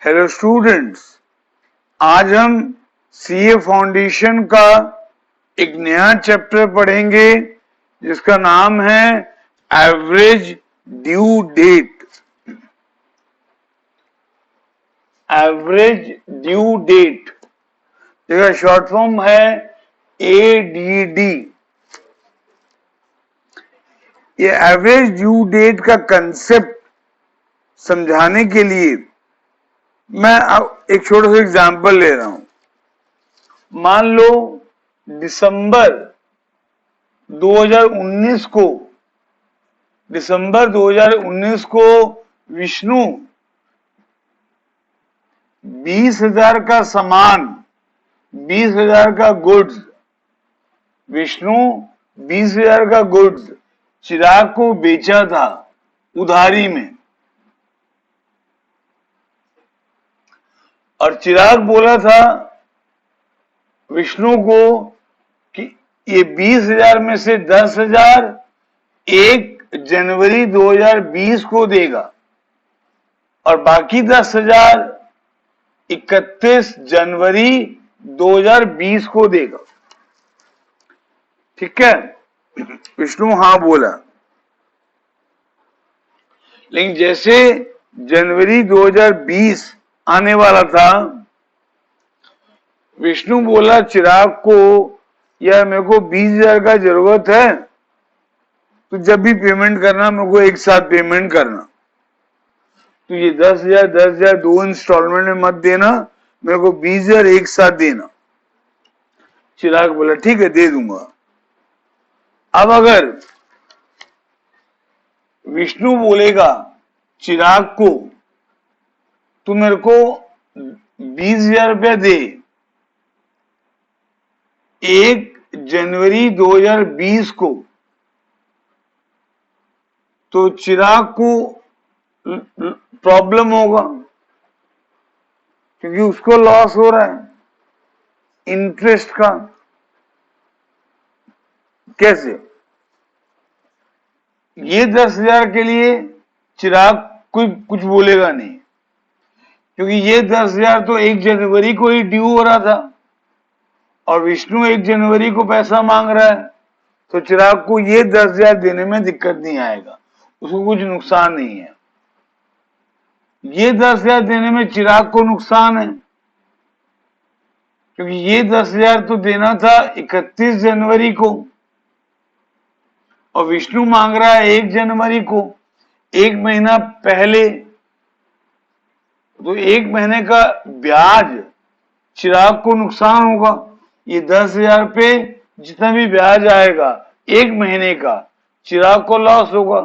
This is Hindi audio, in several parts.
हेलो स्टूडेंट्स, आज हम सीए फाउंडेशन का एक नया चैप्टर पढ़ेंगे जिसका नाम है average due date. Average due date जिसका शॉर्ट फॉर्म है एडीडी। ये एवरेज ड्यू डेट का कंसेप्ट समझाने के लिए मैं अब एक छोटा सा एग्जांपल ले रहा हूं। मान लो दिसंबर 2019 को विष्णु 20,000 का सामान, 20,000 का गुड्स, विष्णु 20,000 का गुड्स चिराग को बेचा था उधारी में। और चिराग बोला था विष्णु को कि ये 20,000 में से 10,000 1 जनवरी 2020 को देगा और बाकी 10,000 31 जनवरी 2020 को देगा। ठीक है, विष्णु हाँ बोला। लेकिन जैसे जनवरी 2020 आने वाला था, विष्णु बोला चिराग को, यार मेरे को 20,000 का जरूरत है, तो जब भी पेमेंट करना मेरे को एक साथ पेमेंट करना, तो ये 10,000 10,000 दो इंस्टॉलमेंट में मत देना, मेरे को 20,000 एक साथ देना। चिराग बोला ठीक है दे दूंगा। अब अगर विष्णु बोलेगा चिराग को तू मेरे को 20,000 रुपया दे 1 जनवरी 2020 को, तो चिराग को प्रॉब्लम होगा क्योंकि उसको लॉस हो रहा है इंटरेस्ट का। कैसे? ये 10,000 के लिए चिराग कोई कुछ बोलेगा नहीं क्योंकि ये 10,000 तो 1 जनवरी को ही ड्यू हो रहा था और विष्णु 1 जनवरी को पैसा मांग रहा है, तो चिराग को ये 10,000 देने में दिक्कत नहीं आएगा, उसको कुछ नुकसान नहीं है। ये 10,000 देने में चिराग को नुकसान है क्योंकि ये 10,000 तो देना था 31 जनवरी को और विष्णु मांग रहा है 1 जनवरी को, 1 महीना पहले। तो 1 महीने का ब्याज चिराग को नुकसान होगा। ये 10,000 पे जितना भी ब्याज आएगा 1 महीने का, चिराग को लॉस होगा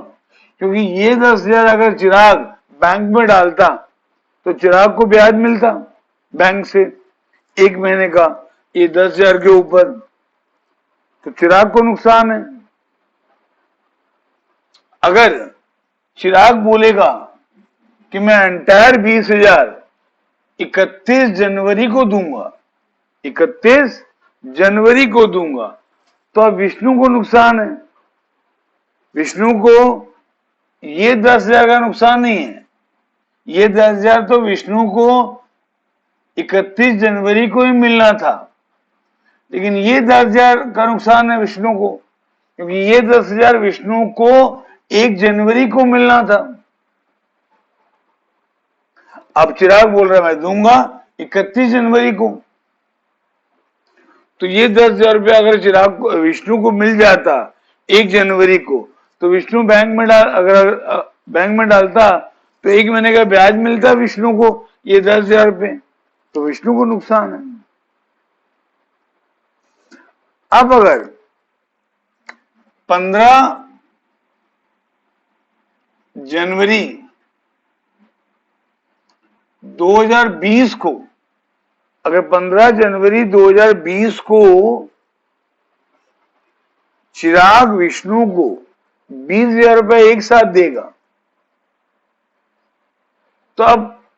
क्योंकि ये 10,000 अगर चिराग बैंक में डालता तो चिराग को ब्याज मिलता बैंक से 1 महीने का, ये 10,000 के ऊपर, तो चिराग को नुकसान है। अगर चिराग बोलेगा कि मैं एंटायर 20,000 31 जनवरी को दूंगा, 31 जनवरी को दूंगा, तो अब विष्णु को नुकसान है। विष्णु को ये 10,000 का नुकसान नहीं है, ये 10,000 तो विष्णु को 31 जनवरी को ही मिलना था, लेकिन ये 10,000 का नुकसान है विष्णु को क्योंकि ये 10,000 विष्णु को 1 जनवरी को मिलना था। अब चिराग बोल रहा है मैं दूंगा 31 जनवरी को, तो ये 10,000 रुपया अगर चिराग को विष्णु को मिल जाता 1 जनवरी को, तो विष्णु बैंक में डालता तो 1 महीने का ब्याज मिलता विष्णु को ये 10,000 रुपये, तो विष्णु को नुकसान है। अब अगर 15 जनवरी 2020 को, अगर 15 जनवरी 2020 को चिराग विष्णु को 20,000 रुपए एक साथ देगा, तो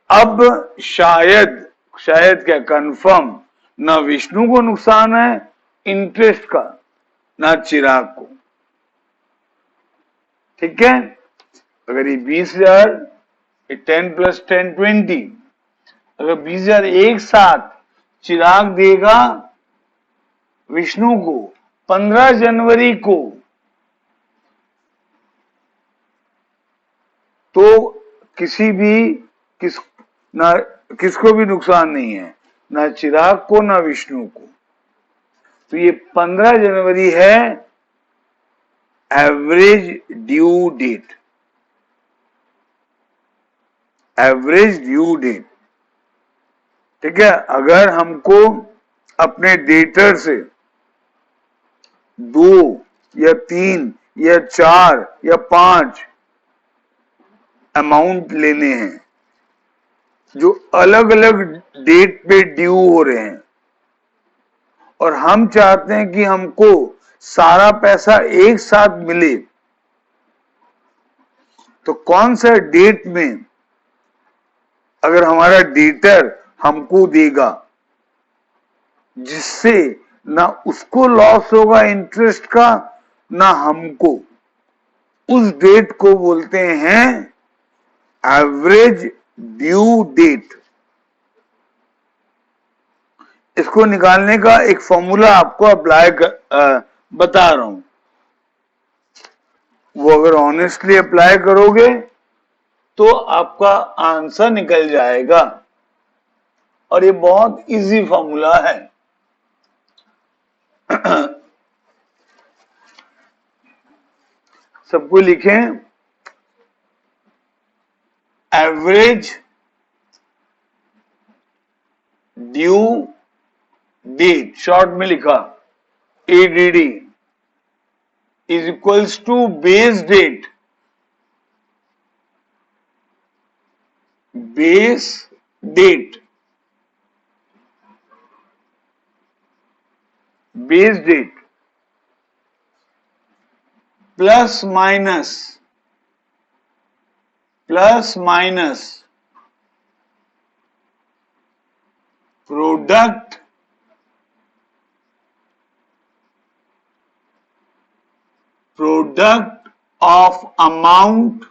अब शायद क्या कंफर्म, ना विष्णु को नुकसान है इंटरेस्ट का, ना चिराग को। ठीक है, अगर ये 20,000 10 + 10 20, अगर 20,000 एक साथ चिराग देगा विष्णु को 15 जनवरी को, तो किसको भी नुकसान नहीं है, ना चिराग को ना विष्णु को। तो ये 15 जनवरी है average due date, average due date. ठीक है, अगर हमको अपने डेटर से 2 या 3 या 4 या 5 अमाउंट लेने हैं जो अलग अलग डेट पे ड्यू हो रहे हैं, और हम चाहते हैं कि हमको सारा पैसा एक साथ मिले, तो कौन सा डेट में अगर हमारा डेटर हमको देगा जिससे ना उसको लॉस होगा इंटरेस्ट का ना हमको, उस डेट को बोलते हैं एवरेज ड्यू डेट। इसको निकालने का एक फॉर्मूला आपको बता रहा हूं, वो अगर ऑनेस्टली अप्लाई करोगे तो आपका आंसर निकल जाएगा, और ये बहुत इजी फॉर्मूला है। सबको लिखें, एवरेज ड्यू डेट, शॉर्ट में लिखा ADD is equals to base date, base date, base date plus minus product of amount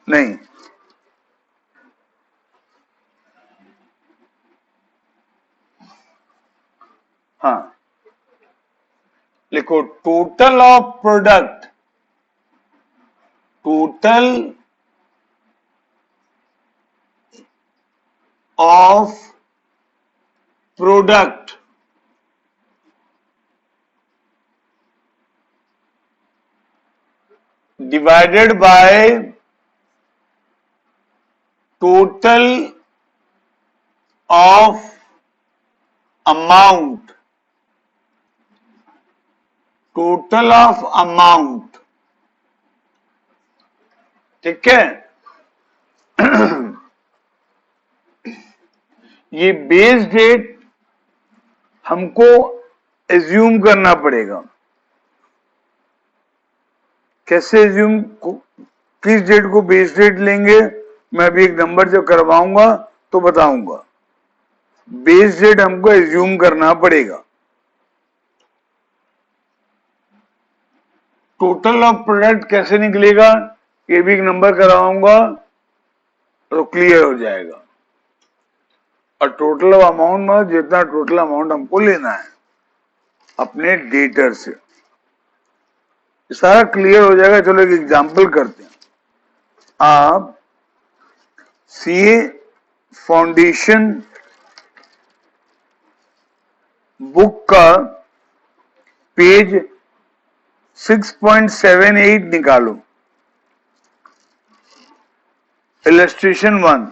नहीं, हाँ लिखो, total of product, total of product divided by total of amount, total of amount. ठीक है, ये बेस डेट हमको एज्यूम करना पड़ेगा। कैसे एज्यूम, किस डेट को बेस डेट लेंगे, मैं अभी एक नंबर जब करवाऊंगा तो बताऊंगा। बेस डेट हमको एज्यूम करना पड़ेगा। टोटल ऑफ प्रोडक्ट कैसे निकलेगा, ये भी एक नंबर करवाऊंगा तो क्लियर हो जाएगा। और टोटल ऑफ अमाउंट में जितना टोटल अमाउंट हमको लेना है अपने डेटर से, सारा क्लियर हो जाएगा। चलो एक एग्जांपल करते हैं। आप सीए फाउंडेशन बुक का पेज 6.78 निकालो, इलस्ट्रेशन 1।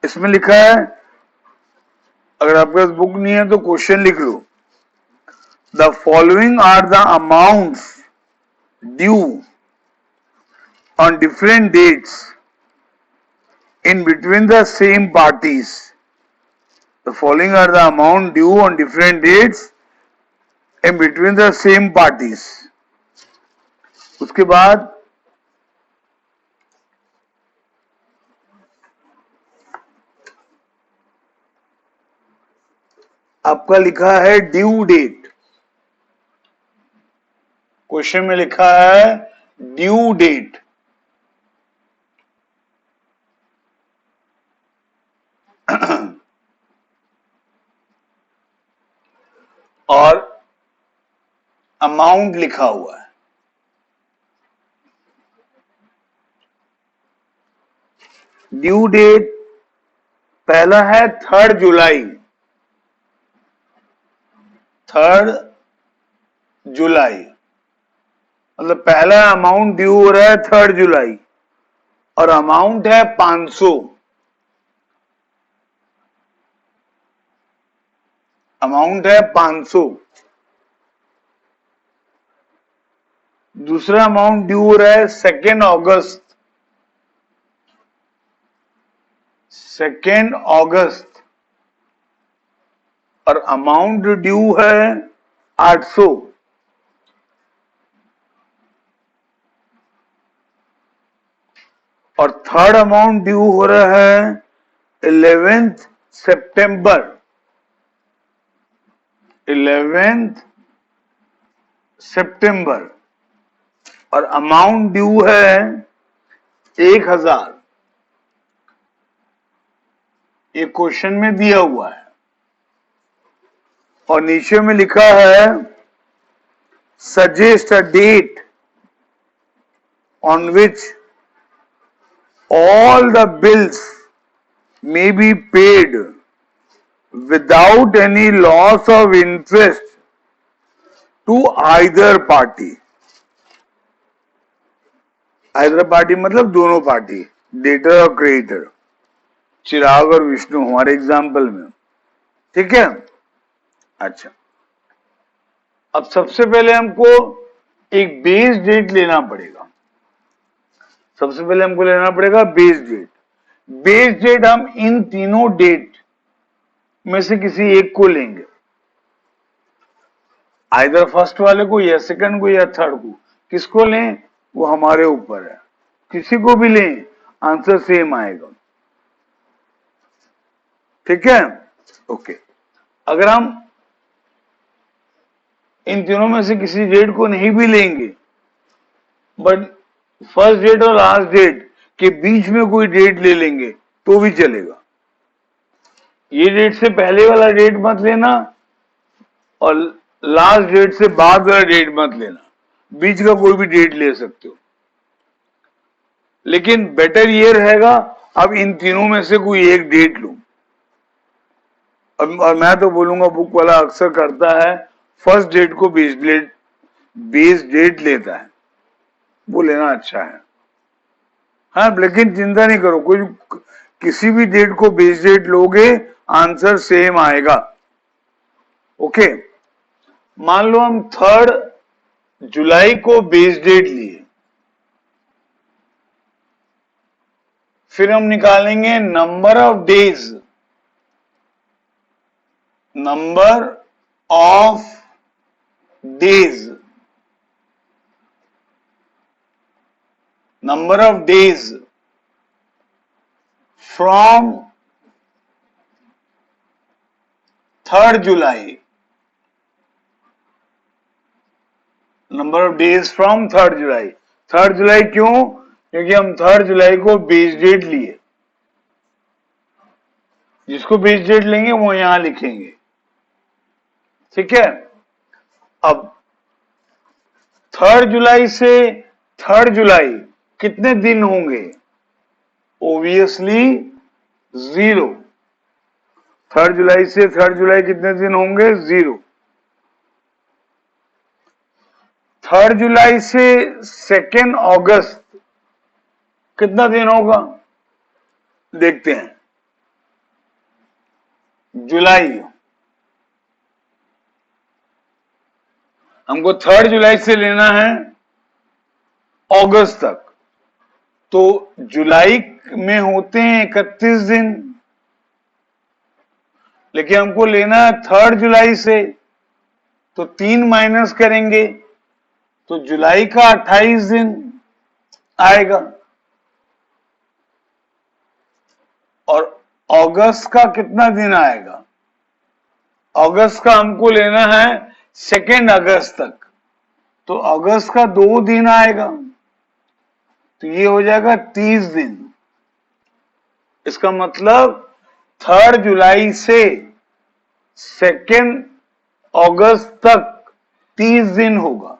इसमें लिखा है, अगर आपके पास बुक नहीं है तो क्वेश्चन लिख लो। The following are the amounts due on different dates in between the same parties. The following are the amount due on different dates in between the same parties. उसके बाद आपका लिखा है ड्यू डेट, क्वेश्चन में लिखा है ड्यू डेट। और अमाउंट लिखा हुआ है। ड्यू डेट पहला है 3 जुलाई, 3 जुलाई, मतलब पहला अमाउंट ड्यू हो रहा है 3 जुलाई और अमाउंट है 500। अमाउंट है 500। दूसरा अमाउंट ड्यू हो रहा है 2 अगस्त, 2 अगस्त और अमाउंट ड्यू है 800। और थर्ड अमाउंट ड्यू हो रहा है 11 सितंबर, 11 सितंबर और अमाउंट ड्यू है 1000। ये क्वेश्चन में दिया हुआ है और नीचे में लिखा है suggest a date on which all the bills may be paid without any loss of interest to either party। either party मतलब दोनों पार्टी, डेटर और क्रेडिटर, चिराग और विष्णु हमारे एग्जाम्पल में, ठीक है। अच्छा, अब सबसे पहले हमको एक बेस डेट लेना पड़ेगा। सबसे पहले हमको लेना पड़ेगा बेस डेट। बेस डेट हम इन तीनों डेट में से किसी एक को लेंगे, आइदर फर्स्ट वाले को या सेकंड को या थर्ड को। किसको लें वो हमारे ऊपर है, किसी को भी लें आंसर सेम आएगा, ठीक है। ओके, अगर हम इन तीनों में से किसी डेट को नहीं भी लेंगे बट फर्स्ट डेट और लास्ट डेट के बीच में कोई डेट ले लेंगे तो भी चलेगा। ये डेट से पहले वाला डेट मत लेना और लास्ट डेट से बाद वाला डेट मत लेना, बीच का कोई भी डेट ले सकते हो। लेकिन बेटर ये रहेगा अब इन तीनों में से कोई एक डेट लो। और मैं तो बोलूंगा बुक वाला अक्सर करता है फर्स्ट डेट को बेस डेट लेता है, वो लेना अच्छा है। हाँ, लेकिन चिंता नहीं करो, कोई किसी भी डेट को बेस डेट लोगे आंसर सेम आएगा। ओके, मान लो हम 3 जुलाई को बेस डेट लिए, फिर हम निकालेंगे number of days, number of days, number of days from 3 July, number of days from 3 July। 3 जुलाई क्यों? क्योंकि हम 3 जुलाई को बेस डेट लिए, जिसको बेस डेट लेंगे वो यहां लिखेंगे, ठीक है। अब 3 जुलाई से 3 जुलाई कितने दिन होंगे? ओबियसली 0। 3 जुलाई से 3 जुलाई कितने दिन होंगे? 0। 3 जुलाई से 2 अगस्त कितना दिन होगा? देखते हैं। जुलाई, हमको 3 जुलाई से लेना है अगस्त तक, तो जुलाई में होते हैं 31 दिन, लेकिन हमको लेना है 3 जुलाई से, तो 3 माइनस करेंगे तो जुलाई का 28 दिन आएगा और अगस्त का कितना दिन आएगा? अगस्त का हमको लेना है 2 अगस्त तक, तो अगस्त का 2 दिन आएगा, तो ये हो जाएगा 30 दिन। इसका मतलब 3 जुलाई से 2 अगस्त तक 30 दिन होगा।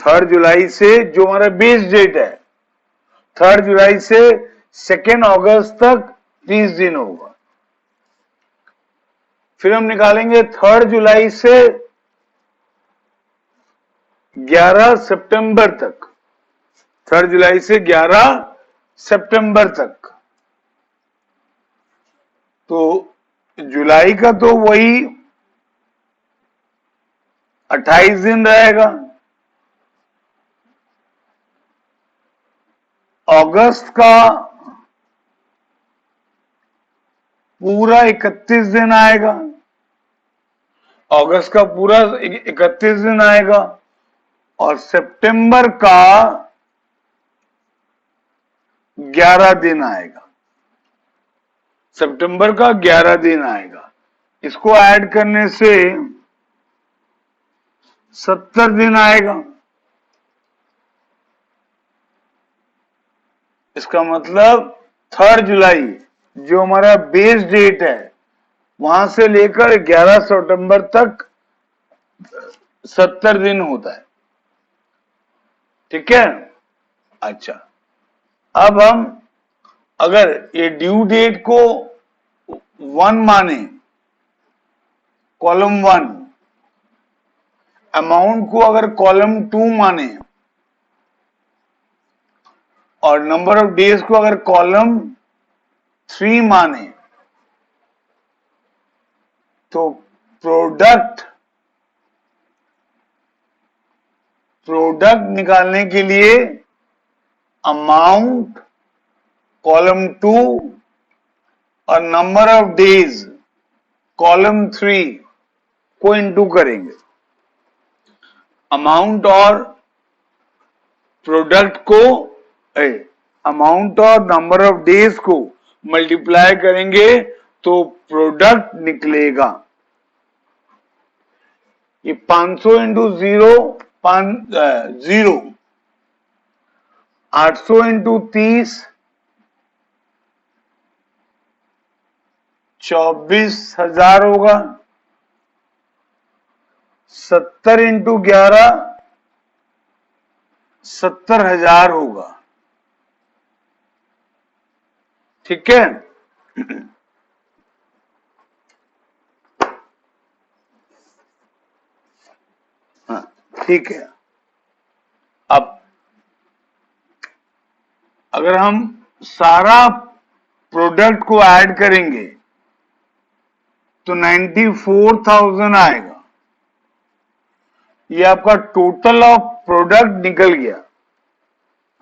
थर्ड जुलाई से जो हमारा बेस डेट है, 3 जुलाई से 2 अगस्त तक 30 दिन होगा। फिर हम निकालेंगे 3 जुलाई से 11 सितंबर तक, 3 जुलाई से 11 सितंबर तक। तो जुलाई का तो वही 28 दिन रहेगा, अगस्त का पूरा 31 दिन आएगा, अगस्त का पूरा 31 दिन आएगा, और सितंबर का 11 दिन आएगा, सितंबर का 11 दिन आएगा। इसको ऐड करने से 70 दिन आएगा। इसका मतलब 3 जुलाई जो हमारा बेस डेट है वहां से लेकर 11 सितंबर तक 70 दिन होता है। ठीक है, अच्छा, अब हम अगर ये ड्यू डेट को 1 माने, कॉलम 1, अमाउंट को अगर कॉलम 2 माने और नंबर ऑफ डेज को अगर कॉलम 3 माने, तो प्रोडक्ट निकालने के लिए अमाउंट कॉलम 2 और नंबर ऑफ डेज कॉलम 3 को इंटू करेंगे। अमाउंट और प्रोडक्ट को अमाउंट और नंबर ऑफ डेज को मल्टीप्लाई करेंगे तो प्रोडक्ट निकलेगा। ये 500 इंटू 0 0, 800 इंटू 30 24,000 होगा, 70 इंटू 11 70,000 होगा। ठीक है, हाँ ठीक है। अब अगर हम सारा प्रोडक्ट को ऐड करेंगे तो 94,000 आएगा। ये आपका टोटल ऑफ प्रोडक्ट निकल गया,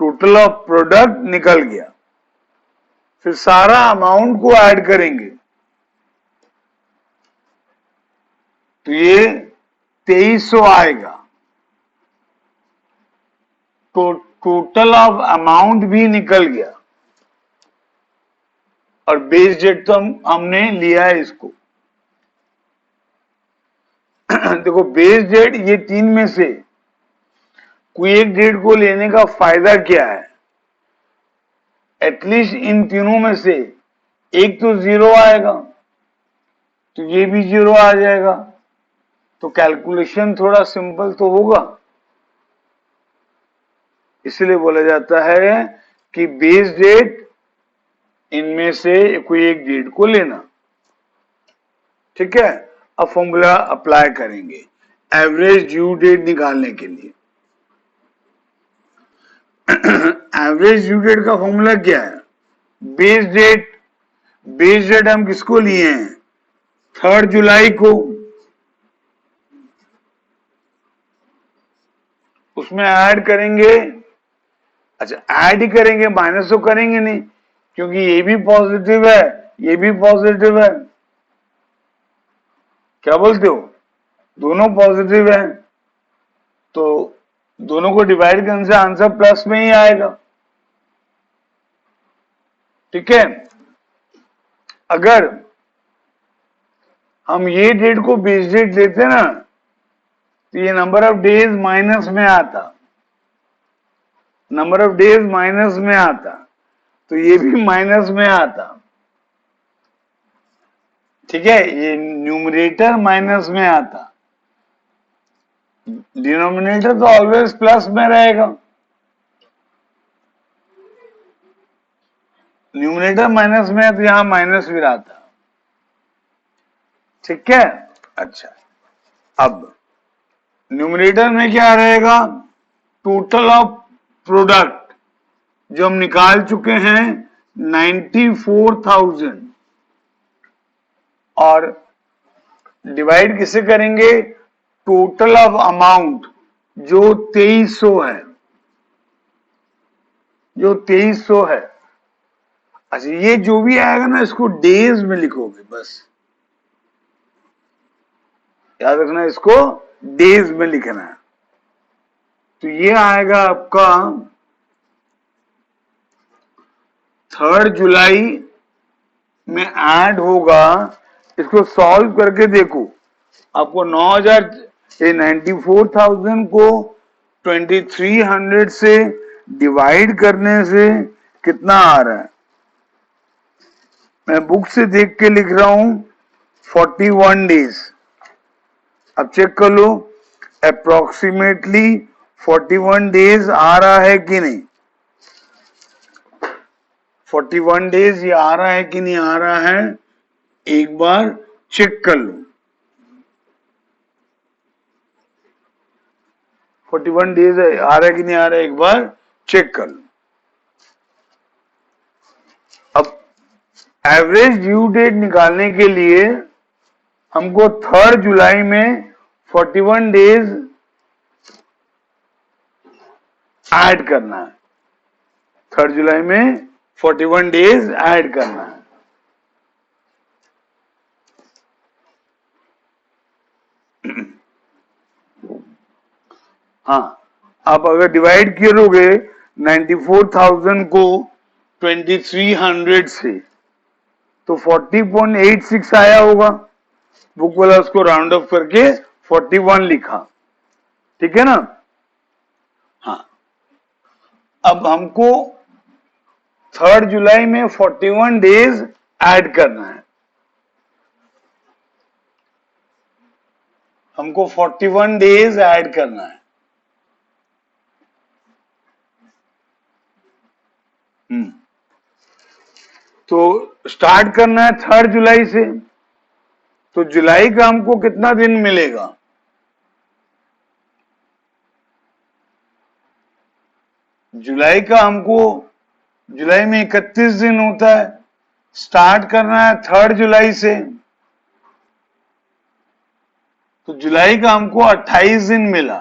टोटल ऑफ प्रोडक्ट निकल गया। फिर सारा अमाउंट को ऐड करेंगे तो ये 2300 आएगा। तो टोटल ऑफ अमाउंट भी निकल गया और बेस डेट तो हमने लिया है इसको। देखो बेस डेट ये 3 में से कोई एक डेट को लेने का फायदा क्या है? एटलीस्ट इन तीनों में से एक तो 0 आएगा, तो ये भी 0 आ जाएगा, तो कैलकुलेशन थोड़ा सिंपल तो होगा। इसलिए बोला जाता है कि बेस डेट इनमें से कोई एक डेट को लेना। ठीक है, अब फॉर्मूला अप्लाई करेंगे एवरेज ड्यू डेट निकालने के लिए। एवरेज ड्यू डेट का फॉर्मूला क्या है? बेस डेट हम किसको लिए हैं? 3 जुलाई को। उसमें ऐड करेंगे, अच्छा ऐड ही करेंगे, माइनस तो करेंगे नहीं क्योंकि ये भी पॉजिटिव है, ये भी पॉजिटिव है। क्या बोलते हो? दोनों पॉजिटिव है तो दोनों को डिवाइड करने से आंसर प्लस में ही आएगा। ठीक है, अगर हम ये डेट को बेस डेट लेते ना तो ये नंबर ऑफ डेज माइनस में आता, नंबर ऑफ डेज माइनस में आता, तो ये भी माइनस में आता। ठीक है, ये न्यूमरेटर माइनस में आता, डिनोमिनेटर तो ऑलवेज प्लस में रहेगा। न्यूमरेटर माइनस में है तो यहां माइनस भी आता। ठीक है, अच्छा, अब न्यूमरेटर में क्या रहेगा? टोटल ऑफ प्रोडक्ट जो हम निकाल चुके हैं 94,000 और डिवाइड किसे करेंगे? टोटल ऑफ अमाउंट जो 2300 है, जो 2300 है। अच्छा, ये जो भी आएगा ना इसको डेज में लिखोगे, बस याद रखना, इसको डेज में लिखना है। तो ये आएगा आपका 3 जुलाई में ऐड होगा। इसको सॉल्व करके देखो, आपको 94,000 को 2300 से डिवाइड करने से कितना आ रहा है? मैं बुक से देख के लिख रहा हूं 41 डेज। अब चेक कर लो अप्रोक्सीमेटली 41 डेज आ रहा है कि नहीं? 41 डेज ये आ रहा है कि नहीं आ रहा है, एक बार चेक कर लो। 41 डेज आ रहा है कि नहीं आ रहा है, एक बार चेक कर लो। अब एवरेज ड्यू डेट निकालने के लिए हमको 3 जुलाई में 41 डेज ऐड करना है। 3 जुलाई में 41 डेज ऐड करना है। हाँ, आप अगर डिवाइड करोगे 94,000 को 2300 से तो 40.86 आया होगा। बुक वाला उसको राउंड ऑफ करके 41 लिखा। ठीक है ना? हाँ, अब हमको 3 जुलाई में 41 डेज ऐड करना है। हमको 41 डेज ऐड करना है। तो स्टार्ट करना है 3 जुलाई से, तो जुलाई का हमको कितना दिन मिलेगा? जुलाई का हमको, जुलाई में 31 दिन होता है, स्टार्ट करना है 3 जुलाई से, तो जुलाई का हमको 28 दिन मिला।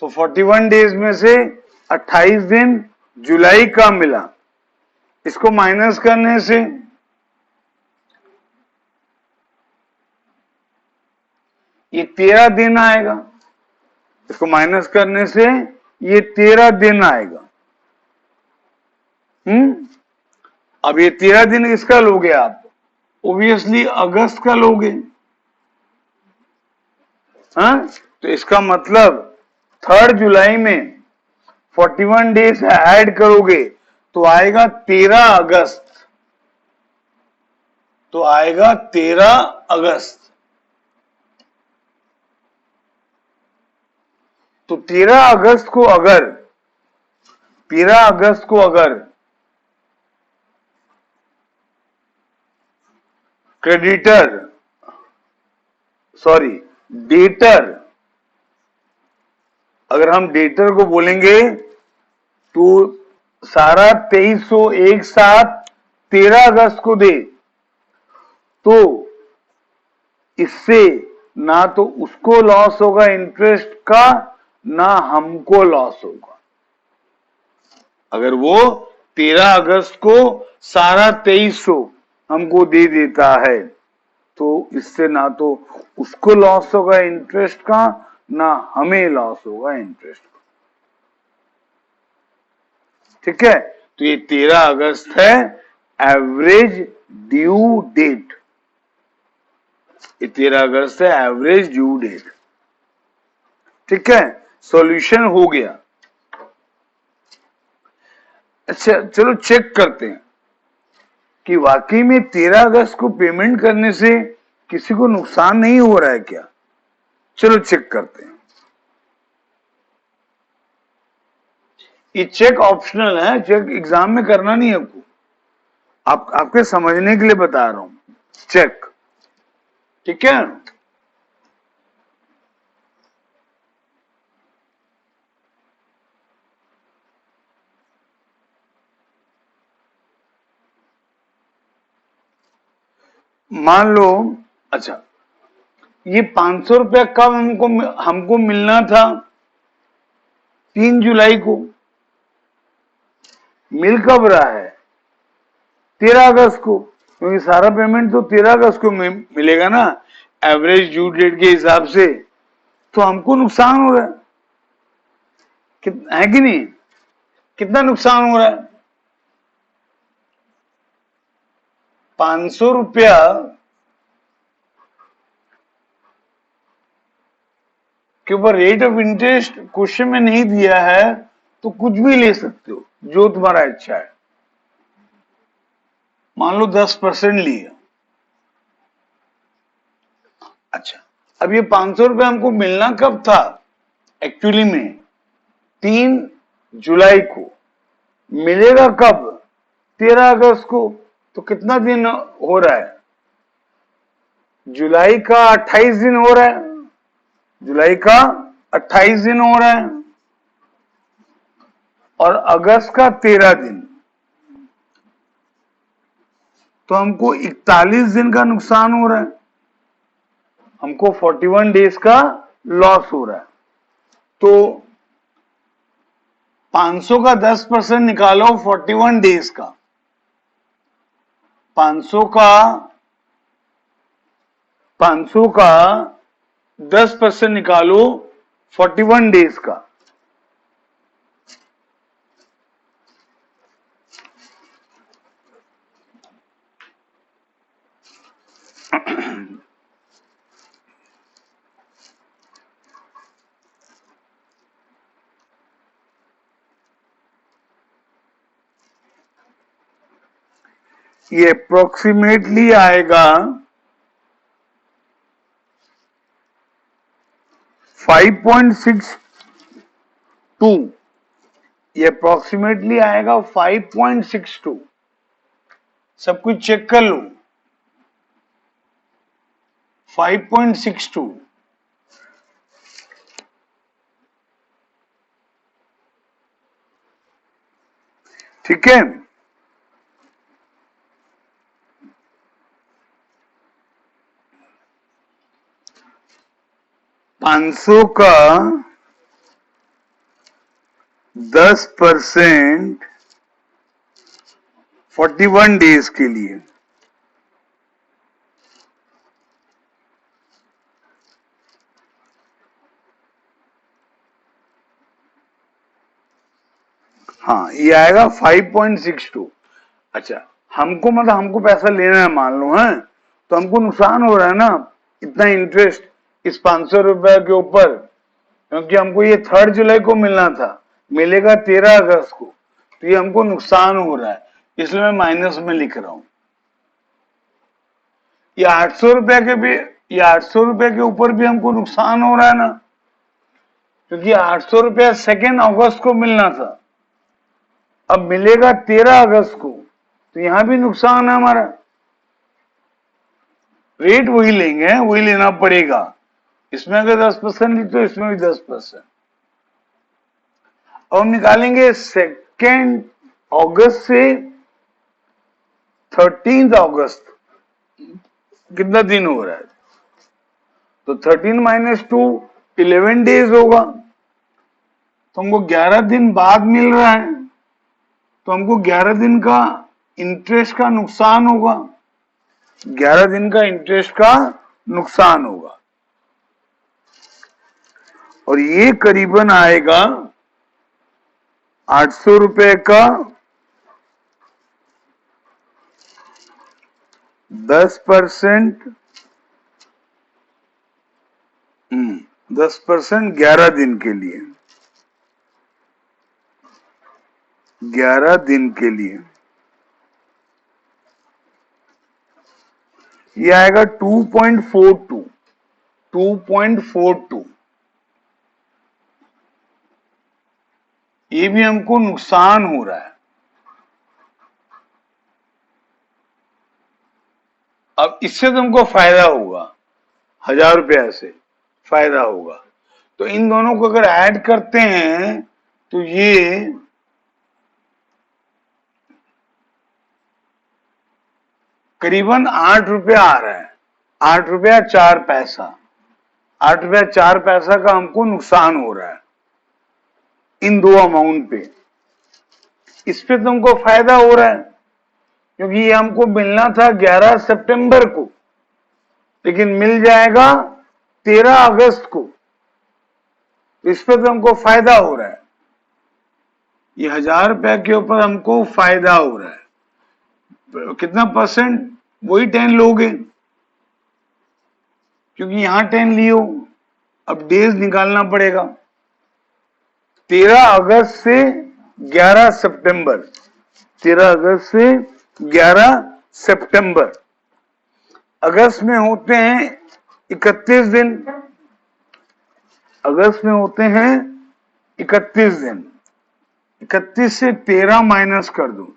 तो 41 डेज में से 28 दिन जुलाई का मिला। इसको माइनस करने से ये 13 दिन आएगा। इसको माइनस करने से ये 13 दिन आएगा। अब ये 13 दिन किसका लोगे आप? ओब्वियसली अगस्त का लोगे। हाँ, तो इसका मतलब 3 जुलाई में 41 डेज ऐड करोगे तो आएगा 13 अगस्त। तो आएगा 13 अगस्त। तो 13 अगस्त को अगर 13 अगस्त को अगर क्रेडिटर डेटर, अगर हम डेटर को बोलेंगे तो सारा 2300 एक साथ 13 अगस्त को दे, तो इससे ना तो उसको लॉस होगा इंटरेस्ट का, ना हमको लॉस होगा। अगर वो 13 अगस्त को सारा 2300 हमको दे देता है तो इससे ना तो उसको लॉस होगा इंटरेस्ट का, ना हमें लॉस होगा इंटरेस्ट का। ठीक है, तो ये 13 अगस्त है एवरेज ड्यू डेट। ये 13 अगस्त है एवरेज ड्यू डेट। ठीक है, सॉल्यूशन हो गया। अच्छा चलो चेक करते हैं कि वाकई में 13 अगस्त को पेमेंट करने से किसी को नुकसान नहीं हो रहा है क्या। चलो चेक करते हैं। ये चेक ऑप्शनल है, चेक एग्जाम में करना नहीं है आपको, आपके समझने के लिए बता रहा हूं। चेक, ठीक है। मान लो, अच्छा ये 500 रुपया कब हमको मिलना था, 3 जुलाई को। मिल कब रहा है, 13 अगस्त को, क्योंकि सारा पेमेंट तो 13 अगस्त को मिलेगा ना एवरेज ड्यू डेट के हिसाब से। तो हमको नुकसान हो रहा है कि नहीं, कितना नुकसान हो रहा है, 500 रुपया के ऊपर रेट ऑफ इंटरेस्ट क्वेश्चन में नहीं दिया है तो कुछ भी ले सकते हो जो तुम्हारा इच्छा है। मान लो 10% लिया। अच्छा, अब ये 500 रुपया हमको मिलना कब था, एक्चुअली में 3 जुलाई को। मिलेगा कब, 13 अगस्त को। तो कितना दिन हो रहा है, जुलाई का 28 दिन हो रहा है, जुलाई का 28 दिन हो रहा है, और अगस्त का 13 दिन। तो हमको 41 दिन का नुकसान हो रहा है, हमको 41 डेज का लॉस हो रहा है। तो 500 का 10% निकालो 41 डेज का, 500 का 10% निकालो 41 डेज का। ये अप्रोक्सीमेटली आएगा 5.62। ये अप्रोक्सीमेटली आएगा 5.62। सब कुछ चेक कर लो, 5.62। ठीक है, $500 का 10% 41 डेज के लिए। हाँ ये आएगा 5.62। अच्छा, हमको पैसा लेना है मान लो, है तो हमको नुकसान हो रहा है ना, इतना इंटरेस्ट इस 500 रुपए के ऊपर, क्योंकि हमको ये 3 जुलाई को मिलना था, मिलेगा 13 अगस्त को। तो ये हमको नुकसान हो रहा है, इसलिए मैं माइनस में लिख रहा हूं। ये 800 रुपए के भी, ये 800 रुपए के ऊपर भी हमको नुकसान हो रहा है ना, क्योंकि 800 रुपया 2 अगस्त को मिलना था, अब मिलेगा 13 अगस्त को। तो यहां भी नुकसान है हमारा, रेट वही लेंगे, वही लेना पड़ेगा। इसमें अगर 10% ली तो इसमें भी 10%। अब हम निकालेंगे 2 अगस्त से 13 अगस्त कितना दिन हो रहा है, तो 13 - 2 11 डेज होगा। तो हमको 11 दिन बाद मिल रहा है, तो हमको 11 दिन का इंटरेस्ट का नुकसान होगा। 11 दिन का इंटरेस्ट का नुकसान होगा और ये करीबन आएगा 800 रुपए का 10%, 10% 11 दिन के लिए, 11 दिन के लिए ये आएगा 2.42, 2.42। ये भी हमको नुकसान हो रहा है। अब इससे तुमको फायदा होगा, 1000 रुपया से फायदा होगा। तो इन दोनों को अगर ऐड करते हैं तो ये करीबन 8 रुपया आ रहा है, 8 रुपया 4 पैसा, 8 रुपया 4 पैसा का हमको नुकसान हो रहा है इन दो अमाउंट पे। इस पे तुमको फायदा हो रहा है क्योंकि ये हमको मिलना था 11 सितंबर को, लेकिन मिल जाएगा 13 अगस्त को। इस पे तो हमको फायदा हो रहा है, ये 1000 रुपया के ऊपर हमको फायदा हो रहा है। कितना परसेंट? वही 10 लोगे क्योंकि यहां 10 लियो। अब डेज निकालना पड़ेगा, 13 अगस्त से 11 सितंबर, 13 अगस्त से 11 सितंबर। अगस्त में होते हैं 31 दिन, अगस्त में होते हैं 31 दिन। 31 से 13 माइनस कर दो,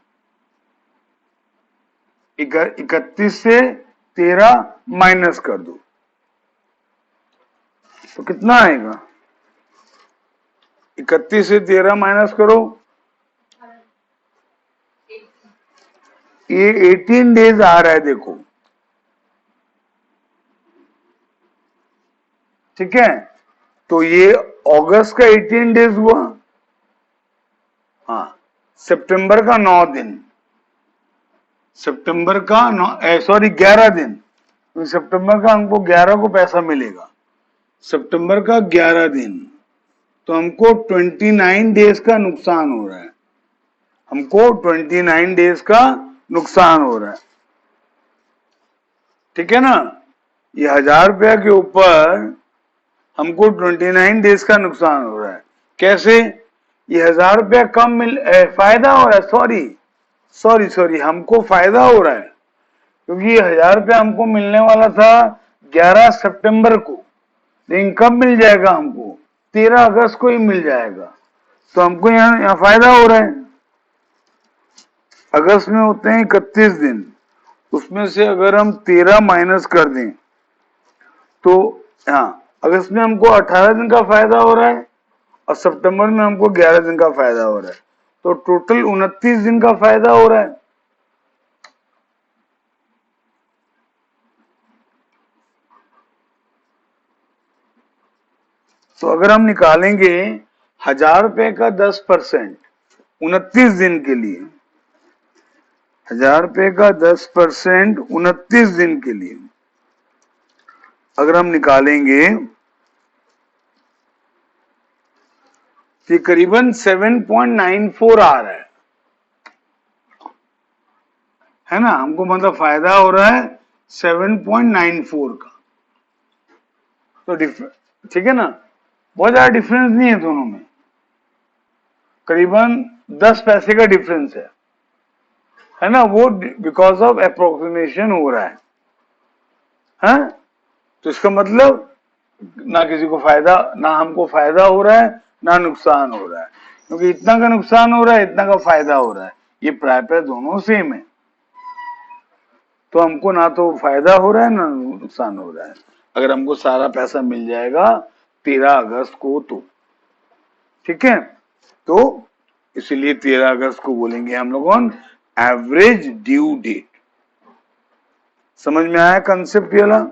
31 से 13 माइनस कर दो तो कितना आएगा? 31 से 13 माइनस करो, ये 18 डेज आ रहा है, देखो ठीक है। तो ये अगस्त का 18 डेज हुआ, हाँ, सितंबर का 9 दिन, सितंबर का 11 दिन, तो सितंबर का हमको 11 को पैसा मिलेगा, सितंबर का 11 दिन, तो हमको 29 डेज का नुकसान हो रहा है, हमको 29 डेज का नुकसान हो रहा है, ठीक है ना। ये 1000 रुपया के ऊपर हमको 29 डेज का नुकसान हो रहा है। कैसे? ये 1000 रुपया कम फायदा हो रहा है, सॉरी हमको फायदा हो रहा है क्योंकि ये 1000 रुपया हमको मिलने वाला था 11 सितंबर को, लेकिन कब मिल जाएगा हमको? 13 अगस्त को ही मिल जाएगा। तो हमको यहाँ फायदा हो रहा है। अगस्त में होते हैं 31 दिन, उसमें से अगर हम 13 माइनस कर दें तो हाँ, अगस्त में हमको 18 दिन का फायदा हो रहा है और सितंबर में हमको 11 दिन का फायदा हो रहा है, तो टोटल 29 दिन का फायदा हो रहा है। तो अगर हम निकालेंगे 1000 रुपए का 10% 29 दिन के लिए, 1000 रुपए का 10% 29 दिन के लिए अगर हम निकालेंगे तो करीबन 7.94 आ रहा है ना, हमको मतलब फायदा हो रहा है 7.94 का। तो ठीक है ना, बहुत ज्यादा डिफरेंस नहीं है दोनों में, करीबन 10 पैसे का डिफरेंस है ना, वो बिकॉज ऑफ अप्रोक्सीमेशन हो रहा है। तो इसका मतलब ना किसी को फायदा, ना हमको फायदा हो रहा है ना नुकसान हो रहा है, क्योंकि इतना का नुकसान हो रहा है, इतना का फायदा हो रहा है, ये प्राय दोनों सेम है। तो हमको ना तो फायदा हो रहा है ना नुकसान हो रहा है अगर हमको सारा पैसा मिल जाएगा 13 अगस्त को तो, ठीक है। तो इसीलिए 13 अगस्त को बोलेंगे हम लोगों एवरेज ड्यू डेट। समझ में आया कंसेप्ट ये वाला?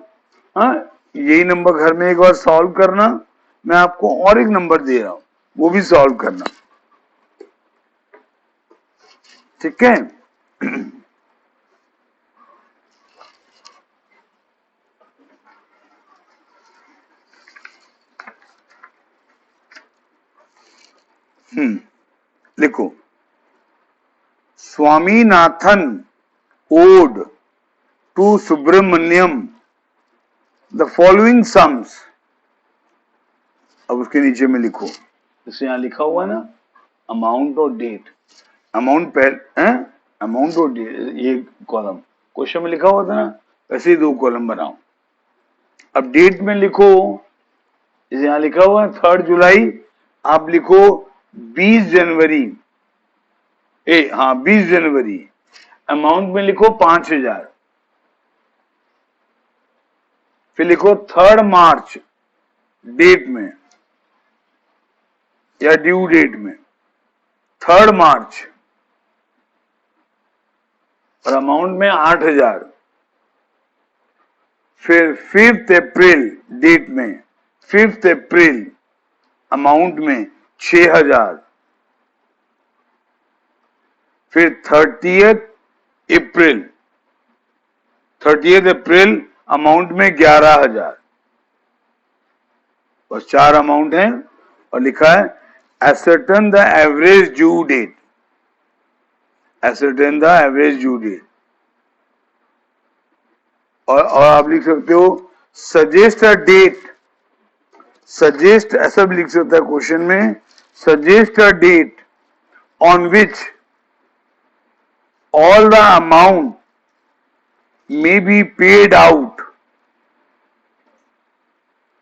हाँ, यही नंबर घर में एक बार सॉल्व करना, मैं आपको और एक नंबर दे रहा हूं, वो भी सॉल्व करना, ठीक है। लिखो, Swaminathan owed to Subramaniam the following sums. अब उसके नीचे में लिखो, जैसे यहां लिखा हुआ ना, अमाउंट और डेट। अमाउंट पहले, अमाउंट और डेट ये कॉलम क्वेश्चन में लिखा हुआ था ना, वैसे ही 2 कॉलम बनाओ। अब डेट में लिखो, जैसे यहां लिखा हुआ है 3 जुलाई, आप लिखो 20 जनवरी। 20 जनवरी। अमाउंट में लिखो 5000। फिर लिखो 3 मार्च डेट में या ड्यू डेट में, 3 मार्च, और अमाउंट में 8000। फिर 5 अप्रैल डेट में, 5 अप्रैल अमाउंट में 6000। फिर 30 अप्रैल, 30 अप्रैल अमाउंट में 11000। बस 4 अमाउंट है, और लिखा है ascertain the average due date, ascertain the average due date। और आप लिख सकते हो suggest a date, suggest ऐसा भी लिख सकता है क्वेश्चन में, suggest a date on which all the amount may be paid out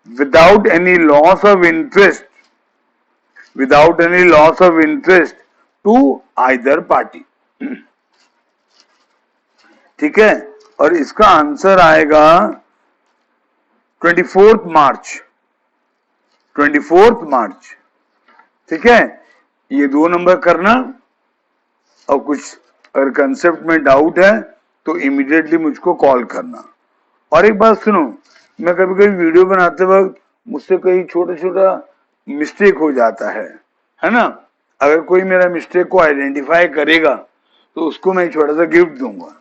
without any loss of interest, without any loss of interest to either party। ठीक है, और इसका आंसर आएगा 24 मार्च, 24 मार्च। ठीक है, ये 2 नंबर करना, और कुछ अगर कंसेप्ट में डाउट है तो इमीडिएटली मुझको कॉल करना। और एक बात सुनो, मैं कभी कभी वीडियो बनाते वक्त मुझसे कहीं छोटा छोटा मिस्टेक हो जाता है ना। अगर कोई मेरा मिस्टेक को आइडेंटिफाई करेगा तो उसको मैं छोटा सा गिफ्ट दूंगा।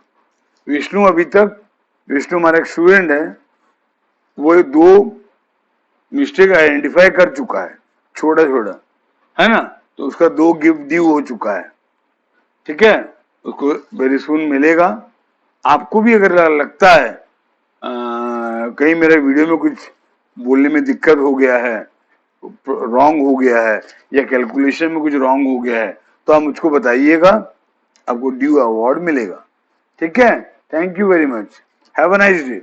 विष्णु अभी तक, विष्णु हमारा एक स्टूडेंट है, वो 2 मिस्टेक आइडेंटिफाई कर चुका है, छोटा छोटा, है ना, तो उसका 2 गिफ्ट ड्यू हो चुका है। ठीक है, उसको वेरी सून मिलेगा। आपको भी अगर लगता है कहीं मेरे वीडियो में कुछ बोलने में दिक्कत हो गया है, रॉन्ग हो गया है, या कैलकुलेशन में कुछ रॉन्ग हो गया है, तो आप मुझको बताइएगा, आपको ड्यू अवार्ड मिलेगा। ठीक है, thank you very much, have a nice day.